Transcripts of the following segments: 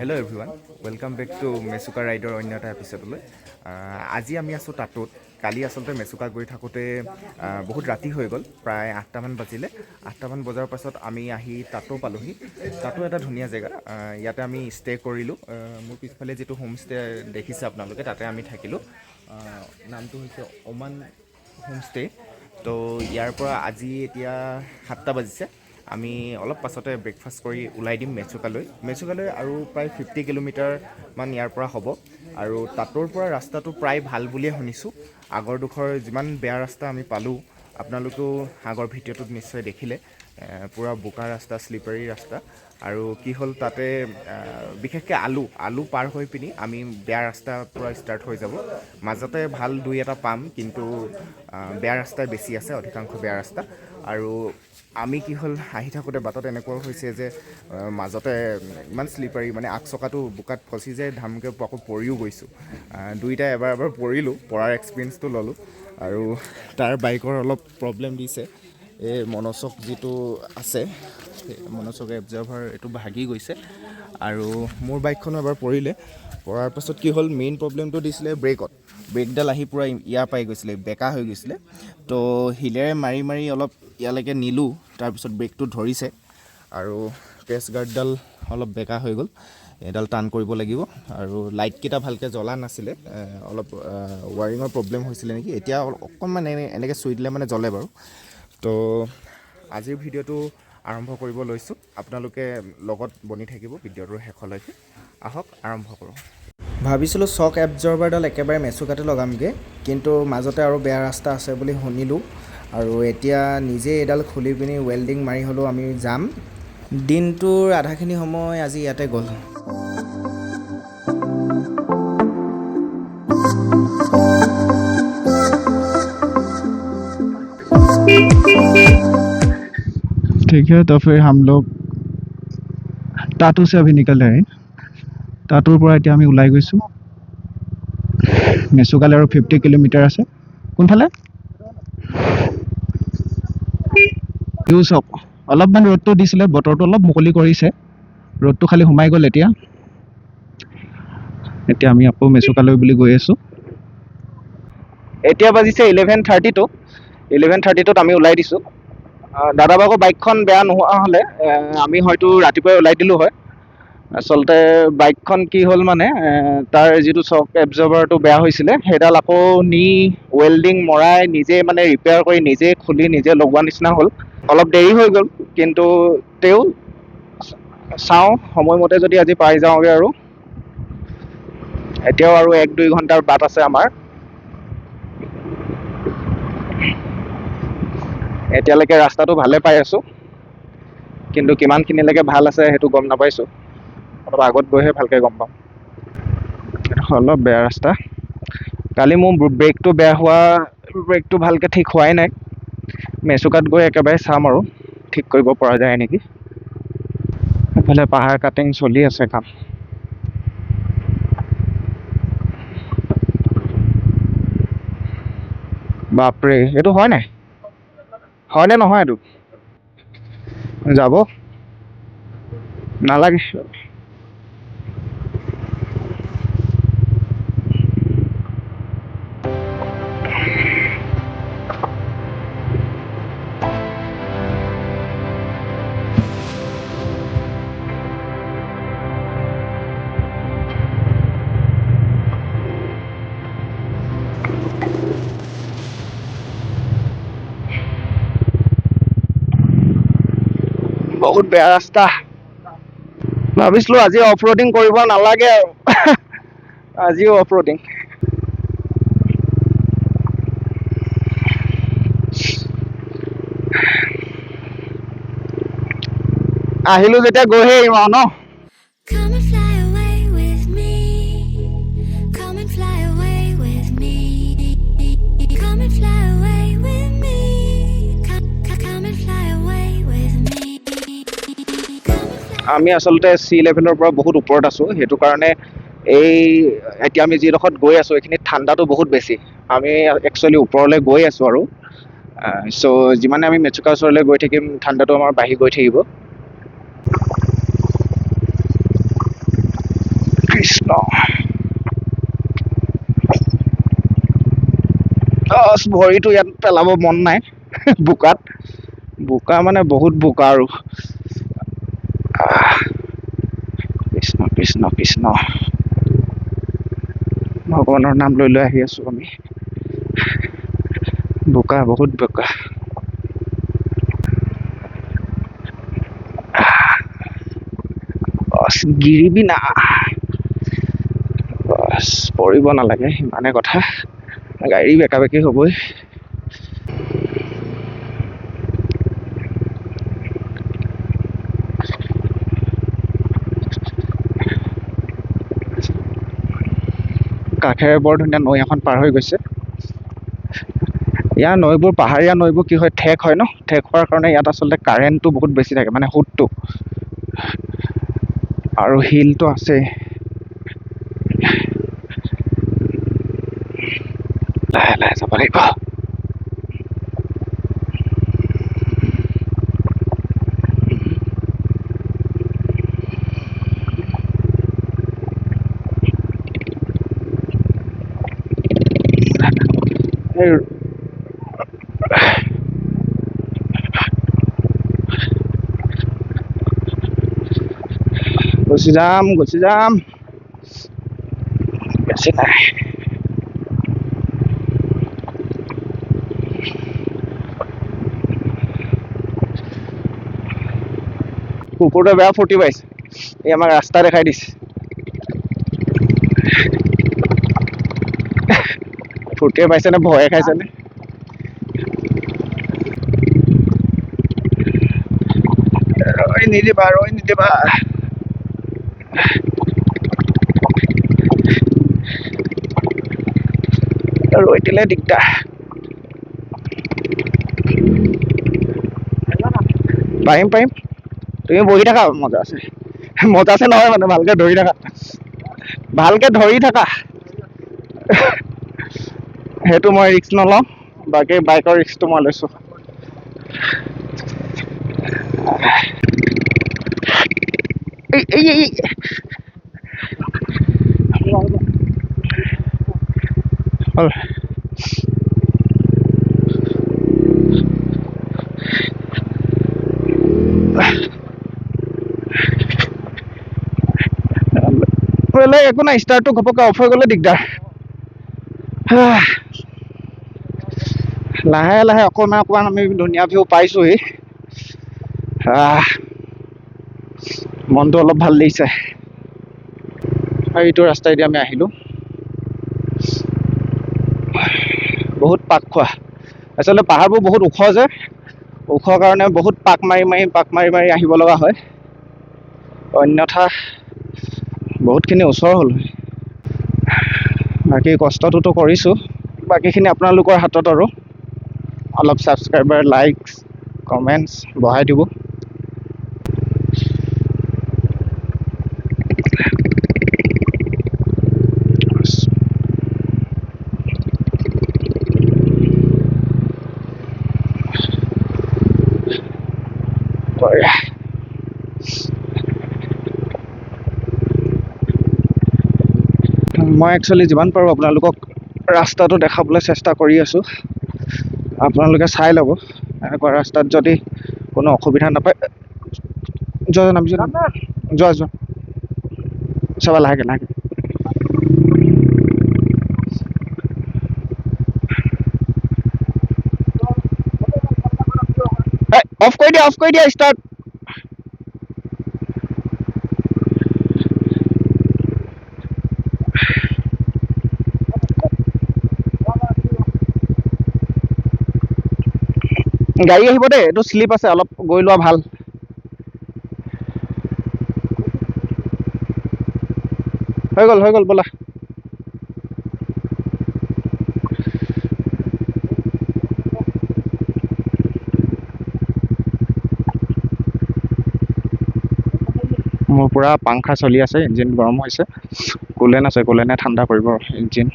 Hello' everyone, welcome back to Mechuka rider অন্য এটা এপিছডলৈ। আজি আমি আছোঁ টাটোত। কালি আচলতে মেচুকা গৈ থাকোঁতে বহুত ৰাতি হৈ গ'ল, প্ৰায় 8টামান বাজিলে। 8টামান বজাৰ পাছত আমি আহি টাটো পালোহি। টাটো এটা ধুনীয়া জেগা, ইয়াতে আমি ষ্টে কৰিলোঁ। মোৰ পিছফালে যিটো হোমষ্টে দেখিছে আপোনালোকে, তাতে আমি থাকিলোঁ। নামটো হৈছে অমান হোমষ্টে। তো ইয়াৰ পৰা আজি এতিয়া 7টা বাজিছে। আমি অলপ পাছতে ব্ৰেকফাষ্ট কৰি ওলাই দিম মেচুকালৈ আৰু প্ৰায় 50 কিলোমিটাৰমান ইয়াৰ পৰা হ'ব। আৰু টাটোৰ পৰা ৰাস্তাটো প্ৰায় ভাল বুলিয়ে শুনিছোঁ। আগৰ ডোখৰ যিমান বেয়া ৰাস্তা আমি পালোঁ, আপোনালোকেও আগৰ ভিডিঅ'টোত নিশ্চয় দেখিলে। পূৰা বোকা ৰাস্তা, শ্লিপাৰী ৰাস্তা। আৰু কি হ'ল তাতে বিশেষকৈ আলু পাৰ হৈ পিনি আমি বেয়া ৰাস্তাৰ পৰা ষ্টাৰ্ট হৈ যাব। মাজতে ভাল দুই এটা পাম, কিন্তু বেয়া ৰাস্তাই বেছি আছে, অধিকাংশ বেয়া ৰাস্তা। আৰু আমি কি হ'ল আহি থাকোঁতে বাটত এনেকুৱাও হৈছে যে মাজতে ইমান শ্লিপাৰী, মানে আগ চকাটো বোকাত ফচি যায়, ধামকৈ আকৌ পৰিও গৈছোঁ। দুইটাই এবাৰ পৰিলোঁ, পৰাৰ এক্সপিৰিয়েঞ্চটো ল'লোঁ। আৰু তাৰ বাইকৰ অলপ প্ৰব্লেম দিছে। এই মনচক যিটো আছে, মনচক এবজাৰ্ভাৰ, এইটো ভাগি গৈছে। আৰু মোৰ বাইকখনো এবাৰ পৰাৰ পাছত কি হ'ল, মেইন প্ৰব্লেমটো দিছিলে ব্ৰেকডাল আহি পূৰা ইয়াৰ পাই গৈছিলে, বেকা হৈ গৈছিলে। তো হিলেৰে মাৰি অলপ ইয়ালৈকে নিলোঁ, তাৰপিছত ব্ৰেকটো ধৰিছে। আৰু ক্ৰেছ গাৰ্ডডাল অলপ বেকা হৈ গ'ল, এডাল টান কৰিব লাগিব। আৰু লাইটকেইটা ভালকৈ জ্বলা নাছিলে, অলপ ৱাৰিঙৰ প্ৰব্লেম হৈছিলে নেকি। এতিয়া অকণমান এনেকৈ চুই দিলে মানে জ্বলে বাৰু। তো আজিৰ ভিডিঅ'টো আৰম্ভ কৰিব লৈছোঁ। আপোনালোকে লগত বনি থাকিব ভিডিঅ'টোৰ শেষলৈকে। আহক আৰম্ভ কৰোঁ। ভাবিছিলোঁ চক এবজৰ্ভাৰডাল একেবাৰে মেচুকাতে লগামগৈ, কিন্তু মাজতে আৰু বেয়া ৰাস্তা আছে বুলি শুনিলোঁ। আৰু এতিয়া নিজে এডাল খুলি পিনি ৱেল্ডিং মাৰি হ'লেও আমি যাম। দিনটোৰ আধাখিনি সময় আজি ইয়াতে গ'ল। ठीक है, तो फिर हम लोग टाटू से अभी निकल रहे हैं। टाटूर পৰা এতিয়া আমি ওলাই গৈছোঁ। মেচুকালৈ আৰু 50 কিলোমিটাৰ আছে। কোনফালে ইউ চক অলপমান ৰ'দটো দিছিলে, বতৰটো অলপ মুকলি কৰিছে, ৰ'দটো খালি সোমাই গ'ল। এতিয়া আমি আকৌ মেচুকালৈ বুলি গৈ আছোঁ। এতিয়া বাজিছে 11:32ত আমি ওলাই দিছোঁ। দাদা বাবু বাইকখন বেয়া নোহোৱা হ'লে আমি হয়তো ৰাতিপুৱাই ওলাই দিলোঁ হয়। আচলতে বাইকখন কি হ'ল, মানে তাৰ যিটো চক এবজৰ্ভাৰটো বেয়া হৈছিলে, সেইডাল আকৌ নি ৱেল্ডিং মৰাই নিজে মানে ৰিপেয়াৰ কৰি নিজে খুলি নিজে লগোৱা নিচিনা হ'ল। অলপ দেৰি হৈ গ'ল, কিন্তু তেওঁ চাওঁ সময়মতে যদি আজি পাই যাওঁগৈ। আৰু এতিয়াও আৰু 1-2 ঘণ্টাৰ বাট আছে আমাৰ। এতিয়ালৈকে ৰাস্তাটো ভালে পাই আছোঁ, কিন্তু কিমানখিনিলৈকে ভাল আছে সেইটো গম নাপাইছোঁ। অলপ আগত গৈহে ভালকৈ গম পাম। অলপ বেয়া ৰাস্তা। কালি মোৰ ব্ৰেকটো ভালকৈ ঠিক হোৱাই নাই। মেচুকাত গৈ একেবাৰে চাম আৰু ঠিক কৰিব পৰা যায় নেকি। এফালে পাহাৰ কাটিং চলি আছে কাম। বাপৰে, এইটো হয়নে নহয়? এইটো যাব নালাগে। বহুত বেয়া ৰাস্তা। ভাবিছিলোঁ আজি অফ ৰোডিং কৰিব নালাগে, আৰু আজিও অফ ৰোডিং। আহিলোঁ যেতিয়া গৈহে আহিম আৰু ন। Come and fly away with me. Come and fly away with me. Come and fly away with me. Come and fly away with me. আমি আচলতে সি লেভেলৰ পৰা বহুত ওপৰত আছোঁ, সেইটো কাৰণে এতিয়া আমি যিডোখৰত গৈ আছোঁ এইখিনিত ঠাণ্ডাটো বহুত বেছি। আমি একচুৱেলি ওপৰলৈ গৈ আছোঁ, আৰু চ' যিমানে আমি মেচুকা ওচৰলৈ গৈ থাকিম ঠাণ্ডাটো আমাৰ বাঢ়ি গৈ থাকিব। কৃষ্ণ ভৰিটো ইয়াত পেলাব মন নাই বোকাত বোকা মানে বহুত বোকা আৰু কৃষ্ণ কৃষ্ণ কৃষ্ণ ভগৱানৰ নাম লৈ লৈ আহি আছো আমি বোকা বহুত বোকা গিৰিবি না বছ পৰিব নালাগে সিমানে কথা গাড়ী বেকা বেকি হ'বই কাষেৰে বৰ ধুনীয়া নৈ এখন পাৰ হৈ গৈছে ইয়াৰ নৈবোৰ পাহাৰীয়া নৈবোৰ কি হয় ঠেক হয় ন ঠেক হোৱাৰ কাৰণে ইয়াত আচলতে কাৰেণ্টটো বহুত বেছি থাকে মানে সোঁতটো আৰু শিলটো আছে লাহে লাহে যাব লাগিব গুচি যাম বেছি নাই কুকুৰটোৱে বেয়া ফূৰ্তি পাইছে এই আমাক ৰাস্তা দেখাই দিছে ফূৰ্তিয়ে পাইছে নে ভয়ে খাইছে নে ৰৈ নিদিবা ৰৈ দিলে দিগদাৰ পাৰিম তুমি বহি থাকা মজা আছে নহয় মানে ভালকে ধৰি থাকা সেইটো মই ৰিস্ক নলওঁ বাকী বাইকৰ ৰিস্কটো মই লৈছো একো নাই ষ্টাৰ্টটো ঘপককৈ অফ হৈ গ'লে দিগদাৰ লাহে লাহে অকণমান আমি ধুনীয়া ভিউ পাইছোহি মনটো অলপ ভাল লাগিছে আৰু এইটো ৰাস্তাইদি আমি আহিলো বহুত পাক খোৱা আচলতে পাহাৰবোৰ বহুত ওখ যে ওখ কাৰণে বহুত পাক মাৰি আহিব লগা হয় অন্যথা বহুতখিনি ওচৰ হ'ল বাকী কষ্টটোতো কৰিছোঁ বাকীখিনি আপোনালোকৰ হাতত আৰু অলপ ছাবস্ক্ৰাইবাৰ লাইকছ কমেণ্টছ বঢ়াই দিব মই একচুৱেলি যিমান পাৰোঁ আপোনালোকক ৰাস্তাটো দেখাবলৈ চেষ্টা কৰি আছোঁ আপোনালোকে চাই ল'ব এনেকুৱা ৰাস্তাত যদি কোনো অসুবিধা নাপায় যোৱা চাবা লাহেকে অফ কৰি দিয়া ষ্টাৰ্ট গাড়ী আহিব দেই এইটো শ্লিপ আছে অলপ গৈ লোৱা ভাল হৈ গ'ল ব'লা মোৰ পুৰা পাংখা চলি আছে ইঞ্জিন গৰম হৈছে কুলেনে ঠাণ্ডা কৰিব ইঞ্জিন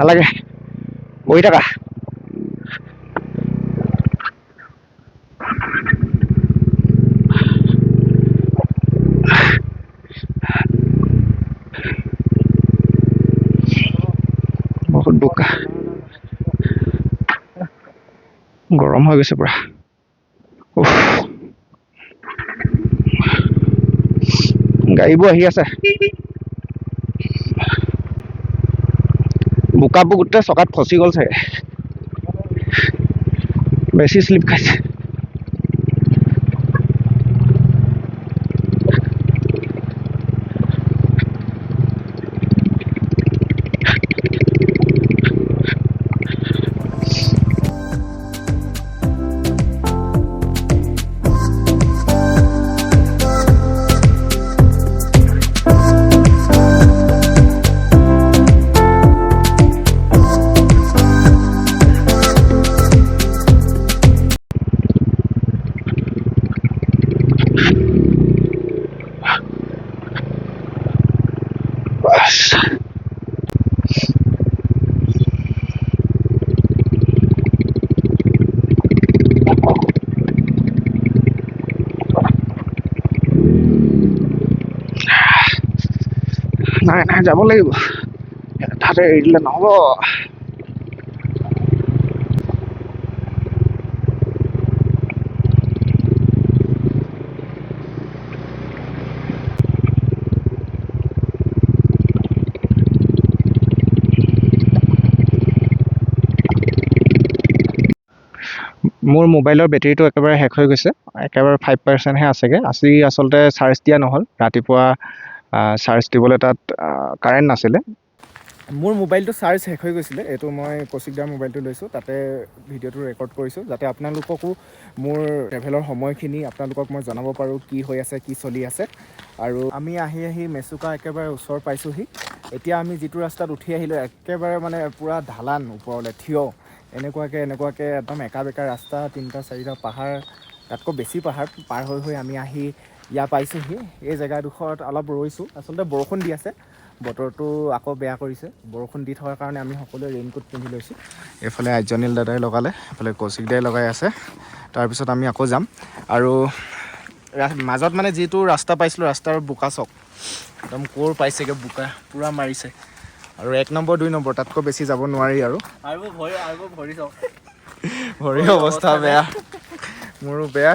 নালাগে বহি থাকা বহুত বোকা গৰম হৈ গৈছে পুৰা উফ গাড়ীবোৰ আহি আছে বোকাবোৰ গোটেই চকাত ফচি গ'ল চাগে বেছি শ্লিপ খাইছে নাই নাই যাব লাগিব তাতে এৰি দিলে নহ'ব মোৰ মোবাইলৰ বেটেৰীটো একেবাৰে শেষ হৈ গৈছে একেবাৰে 5%হে আছেগৈ আজি আচলতে চাৰ্জ দিয়া নহ'ল ৰাতিপুৱা চাৰ্জ দিবলৈ তাত কাৰেণ্ট নাছিলে মোৰ মোবাইলটো চাৰ্জ শেষ হৈ গৈছিলে এইটো মই কৌশিকদাৰ মোবাইলটো লৈছোঁ তাতে ভিডিঅ'টো ৰেকৰ্ড কৰিছোঁ যাতে আপোনালোককো মোৰ ট্ৰেভেলৰ সময়খিনি আপোনালোকক মই জনাব পাৰোঁ কি হৈ আছে কি চলি আছে আৰু আমি আহি আহি মেচুকা একেবাৰে ওচৰ পাইছোঁহি এতিয়া আমি যিটো ৰাস্তাত উঠি আহিলোঁ একেবাৰে মানে পূৰা ঢালান ওপৰলৈ থিয় এনেকুৱাকৈ একদম একা বেকা ৰাস্তা 3-4টা পাহাৰ তাতকৈ বেছি পাহাৰ পাৰ হৈ আমি আহি ইয়াত পাইছোঁহি এই জেগাডোখৰত অলপ ৰৈছোঁ আচলতে বৰষুণ দি আছে বতৰটো আকৌ বেয়া কৰিছে বৰষুণ দি থকাৰ কাৰণে আমি সকলোৱে ৰেইনকোট পিন্ধি লৈছোঁ এইফালে আৰ্যনিল দাদাই লগালে এইফালে কৌশিক দাই লগাই আছে তাৰপিছত আমি আকৌ যাম আৰু মাজত মানে যিটো ৰাস্তা পাইছিলোঁ ৰাস্তাৰ বোকা চক একদম কোৰ পাইছেগৈ বোকা পূৰা মাৰিছে আৰু 1 নম্বৰ 2 নম্বৰ তাতকৈ বেছি যাব নোৱাৰি আৰু ভৰি অৱস্থা বেয়া মোৰো বেয়া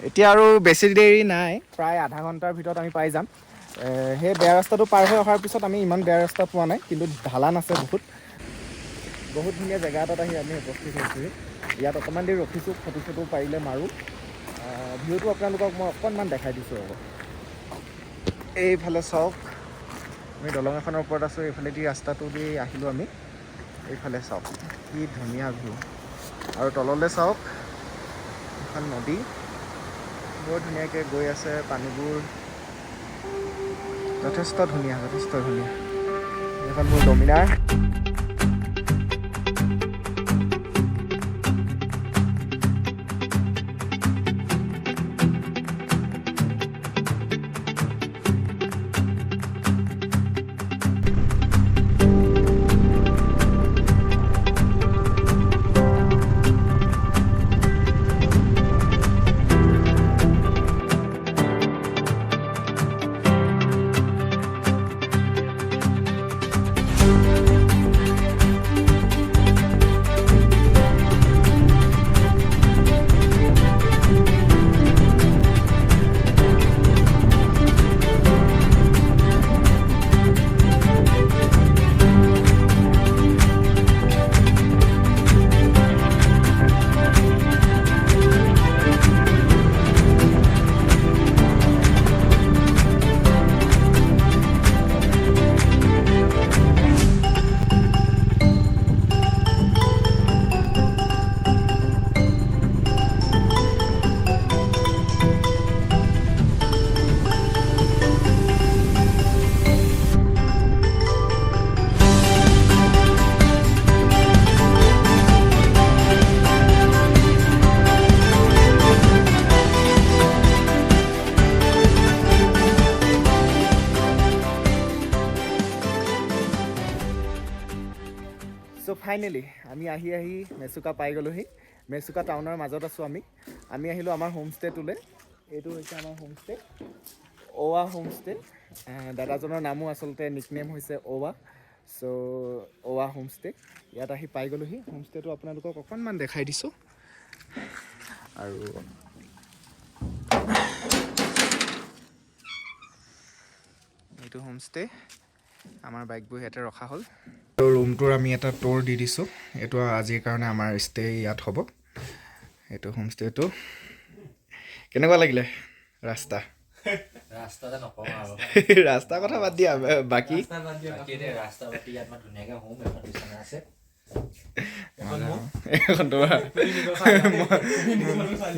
এতিয়া আৰু বেছি দেৰি নাই প্ৰায় আধা ঘণ্টাৰ ভিতৰত আমি পাই যাম সেই বেয়া ৰাস্তাটো পাৰ হৈ অহাৰ পিছত আমি ইমান বেয়া ৰাস্তা পোৱা নাই কিন্তু ঢালান আছে বহুত ধুনীয়া জেগা এটাত আহি আমি উপস্থিত হৈছোঁ ইয়াত অকণমান দেৰি ৰখিছোঁ ফটো পাৰিলে মাৰোঁ ভিউটো আপোনালোকক মই অকণমান দেখাই দিছোঁ আকৌ এইফালে চাওক আমি দলং এখনৰ ওপৰত আছোঁ এইফালেদি ৰাস্তাটো দি আহিলোঁ আমি এইফালে চাওক কি ধুনীয়া ভিউ আৰু তললৈ চাওক এখন নদী বৰ ধুনীয়াকৈ গৈ আছে পানীবোৰ যথেষ্ট ধুনীয়া এইখন মোৰ ডমিনাৰ ফাইনেলি আমি আহি মেচুকা পাই গ'লোহি মেচুকা টাউনৰ মাজত আছোঁ আমি আহিলোঁ আমাৰ হোমষ্টেটোলৈ এইটো হৈছে আমাৰ হোমষ্টে অ'ৱা হোমষ্টে দাদাজনৰ নামো আচলতে নিকনেম হৈছে অ'ৱা চ' অ'ৱা হোমষ্টে ইয়াত আহি পাই গ'লোহি হোমষ্টেটো আপোনালোকক অকণমান দেখাই দিছোঁ আৰু এইটো হোমষ্টে আমাৰ বাইকবোৰ ইয়াতে ৰখা হ'ল ৰুমটোৰ আমি এটা ট'ৰ দি দিছোঁ এইটো আজিৰ কাৰণে আমাৰ ষ্টে ইয়াত হ'ব এইটো হোমষ্টেটো কেনেকুৱা লাগিলে ৰাস্তা ৰাস্তাতে নকওঁ আৰু ৰাস্তাৰ কথা বাদ দিয়া বাকী ৰাস্তা পাতি ইয়াত ইমান ধুনীয়াকৈ হোম এখন বিচনা আছে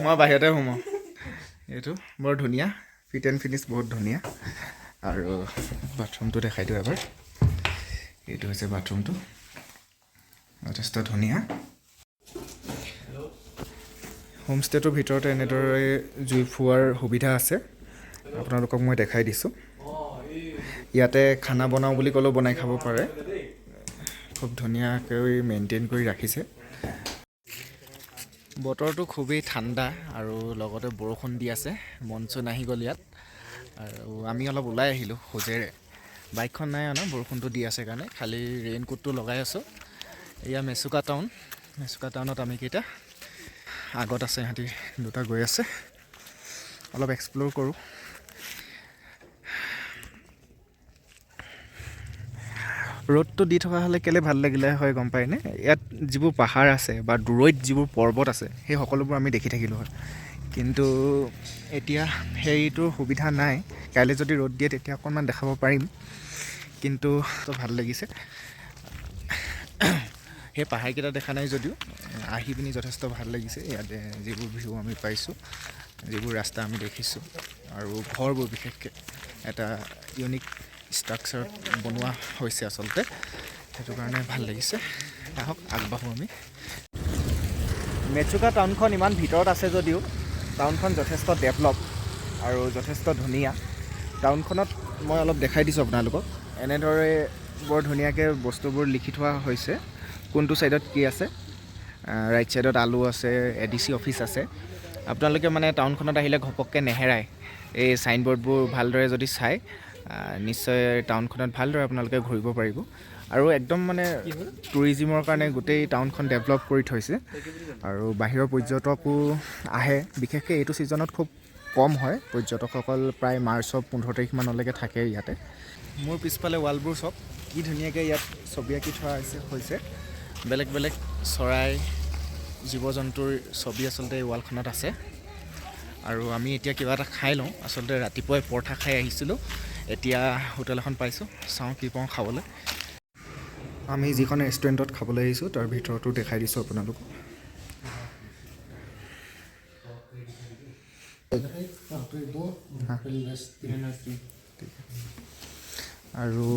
মই বাহিৰতে সোমাওঁ এইটো বৰ ধুনীয়া ফিট এণ্ড ফিনিছ বহুত ধুনীয়া আৰু বাথৰুমটো দেখাই দিওঁ এবাৰ এইটো হৈছে বাথৰুমটো যথেষ্ট ধুনীয়া হোমষ্টেটোৰ ভিতৰতে এনেদৰে জুই ফুৱাৰ সুবিধা আছে আপোনালোকক মই দেখাই দিছোঁ ইয়াতে খানা বনাওঁ বুলি ক'লেও বনাই খাব পাৰে খুব ধুনীয়াকৈ মেইনটেইন কৰি ৰাখিছে বতৰটো খুবেই ঠাণ্ডা আৰু লগতে বৰষুণ দি আছে মনচুন আহি গ'ল ইয়াত আৰু আমি অলপ ওলাই আহিলোঁ খোজেৰে বাইকখন নাই অনা বৰষুণটো দি আছে কাৰণে খালি ৰেইনকোটটো লগাই আছোঁ এয়া মেচুকা টাউনত আমি কেইটা আগত আছে সিহঁতি দুটা গৈ আছে অলপ এক্সপ্ল'ৰ কৰোঁ ৰ'দটো দি থকা হ'লে কেলৈ ভাল লাগিলে হয় গম পায়নে ইয়াত যিবোৰ পাহাৰ আছে বা দূৰৈত যিবোৰ পৰ্বত আছে সেই সকলোবোৰ আমি দেখি থাকিলোঁ হয় কিন্তু এতিয়া সেইটোৰ সুবিধা নাই কাইলৈ যদি ৰ'দ দিয়ে তেতিয়া অকণমান দেখাব পাৰিম কিন্তু ভাল লাগিছে সেই পাহাৰকেইটা দেখা নাই যদিও আহি পিনি যথেষ্ট ভাল লাগিছে ইয়াতে যিবোৰ ভিউ আমি পাইছোঁ যিবোৰ ৰাস্তা আমি দেখিছোঁ আৰু ঘৰবোৰ বিশেষকৈ এটা ইউনিক ষ্ট্ৰাকচাৰত বনোৱা হৈছে আচলতে সেইটো কাৰণে ভাল লাগিছে আহক আগবাঢ়োঁ আমি মেচুকা টাউনখন ইমান ভিতৰত আছে যদিও টাউনখন যথেষ্ট ডেভেলপ আৰু যথেষ্ট ধুনীয়া টাউনখনত মই অলপ দেখাই দিছোঁ আপোনালোকক এনেদৰে বৰ ধুনীয়াকৈ বস্তুবোৰ লিখি থোৱা হৈছে কোনটো ছাইডত কি আছে ৰাইট ছাইডত আলু আছে ADC অফিচ আছে আপোনালোকে মানে টাউনখনত আহিলে ঘপককৈ নেহেৰায় এই ছাইনবোৰ্ডবোৰ ভালদৰে যদি চায় নিশ্চয় টাউনখনত ভালদৰে আপোনালোকে ঘূৰিব পাৰিব আৰু একদম মানে টুৰিজিমৰ কাৰণে গোটেই টাউনখন ডেভেলপ কৰি থৈছে আৰু বাহিৰৰ পৰ্যটকো আহে বিশেষকৈ এইটো ছিজনত খুব কম হয় পৰ্যটকসকল প্ৰায় মাৰ্চৰ 15 তাৰিখমানলৈকে থাকে ইয়াতে মোৰ পিছফালে ৱালবোৰ চব কি ধুনীয়াকৈ ইয়াত ছবি আঁকি থোৱা হৈছে বেলেগ বেলেগ চৰাই জীৱ জন্তুৰ ছবি আচলতে এই ৱালখনত আছে আৰু আমি এতিয়া কিবা এটা খাই লওঁ আচলতে ৰাতিপুৱাই পৰঠা খাই আহিছিলোঁ এতিয়া হোটেল এখন পাইছোঁ চাওঁ কি পাওঁ খাবলৈ আমি যিখন ৰেষ্টুৰেণ্টত খাবলৈ আহিছোঁ তাৰ ভিতৰতো দেখাই দিছোঁ আপোনালোকক আৰু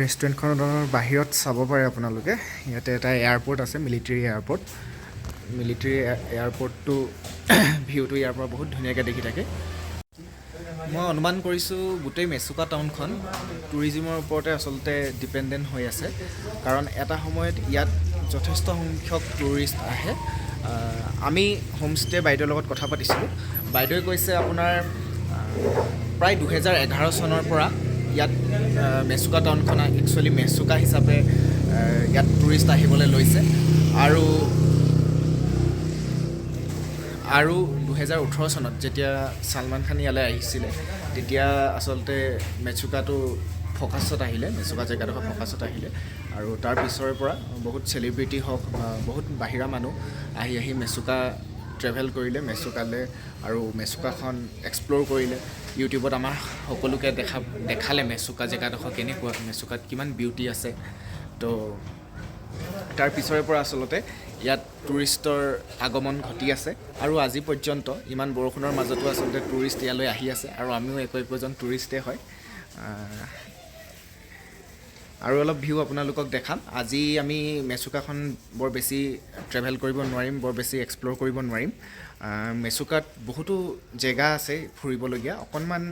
ৰেষ্টুৰেণ্টখনৰ বাহিৰত চাব পাৰে আপোনালোকে ইয়াতে এটা এয়াৰপৰ্ট আছে মিলিটাৰী এয়াৰপৰ্টটো ভিউটো ইয়াৰ পৰা বহুত ধুনীয়াকৈ দেখি থাকে মই অনুমান কৰিছোঁ গোটেই মেচুকা টাউনখন টুৰিজিমৰ ওপৰতে আচলতে ডিপেণ্ডেণ্ট হৈ আছে কাৰণ এটা সময়ত ইয়াত যথেষ্ট সংখ্যক টুৰিষ্ট আহে আমি হোমষ্টে বাইদেউৰ লগত কথা পাতিছিলোঁ বাইদেৱে কৈছে আপোনাৰ প্ৰায় 2011 চনৰ পৰা ইয়াত মেচুকা টাউনখন একচুৱেলি মেচুকা হিচাপে ইয়াত টুৰিষ্ট আহিবলৈ লৈছে আৰু 2018 চনত যেতিয়া ছালমান খান ইয়ালৈ আহিছিলে তেতিয়া আচলতে মেচুকাটো ফ'কাছত আহিলে মেচুকা জেগাডোখৰ ফ'কাছত আহিলে আৰু তাৰ পিছৰে পৰা বহুত চেলিব্ৰিটি হওক বহুত বাহিৰা মানুহ আহি মেচুকা ট্ৰেভেল কৰিলে মেচুকালৈ আৰু মেচুকাখন এক্সপ্ল'ৰ কৰিলে ইউটিউবত আমাৰ সকলোকে দেখালে মেচুকা জেগাডোখৰ কেনেকুৱা মেচুকাত কিমান বিউটি আছে তো তাৰ পিছৰে পৰা আচলতে ইয়াত টুৰিষ্টৰ আগমন ঘটি আছে আৰু আজি পৰ্যন্ত ইমান বৰষুণৰ মাজতো আচলতে টুৰিষ্ট ইয়ালৈ আহি আছে আৰু আমিও একোজন টুৰিষ্টে হয় আৰু অলপ ভিউ আপোনালোকক দেখাম আজি আমি মেচুকাখন বৰ বেছি ট্ৰেভেল কৰিব নোৱাৰিম বৰ বেছি এক্সপ্ল'ৰ কৰিব নোৱাৰিম মেচুকাত বহুতো জেগা আছে ফুৰিবলগীয়া অকণমান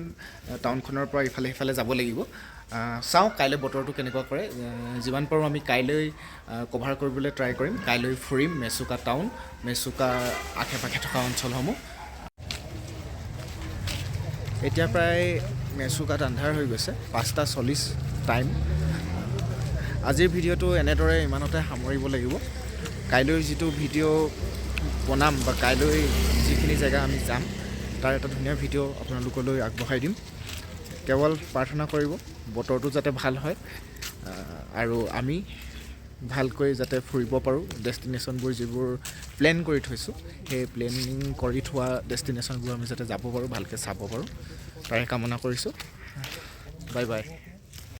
টাউনখনৰ পৰা ইফালে সিফালে যাব লাগিব চাওঁ কাইলৈ বতৰটো কেনেকুৱা কৰে যিমান পাৰোঁ আমি কাইলৈ কভাৰ কৰিবলৈ ট্ৰাই কৰিম কাইলৈ ফুৰিম মেচুকা টাউন মেচুকা আশে পাশে থকা অঞ্চলসমূহ এতিয়া প্ৰায় মেচুকাত আন্ধাৰ হৈ গৈছে 5:40 টাইম আজিৰ ভিডিঅ'টো এনেদৰে ইমানতে সামৰিব লাগিব কাইলৈ যিটো ভিডিঅ' বনাম বা কাইলৈ যিখিনি জেগা আমি যাম তাৰ এটা ধুনীয়া ভিডিঅ' আপোনালোকলৈ আগবঢ়াই দিম কেৱল প্ৰাৰ্থনা কৰিব বতৰটো যাতে ভাল হয় আৰু আমি ভালকৈ যাতে ফুৰিব পাৰোঁ ডেষ্টিনেশ্যনবোৰ যিবোৰ প্লেন কৰি থৈছোঁ সেই প্লেনিং কৰি থোৱা ডেষ্টিনেশ্যনবোৰ আমি যাতে যাব পাৰোঁ ভালকৈ চাব পাৰোঁ তাৰে কামনা কৰিছোঁ বাই বাই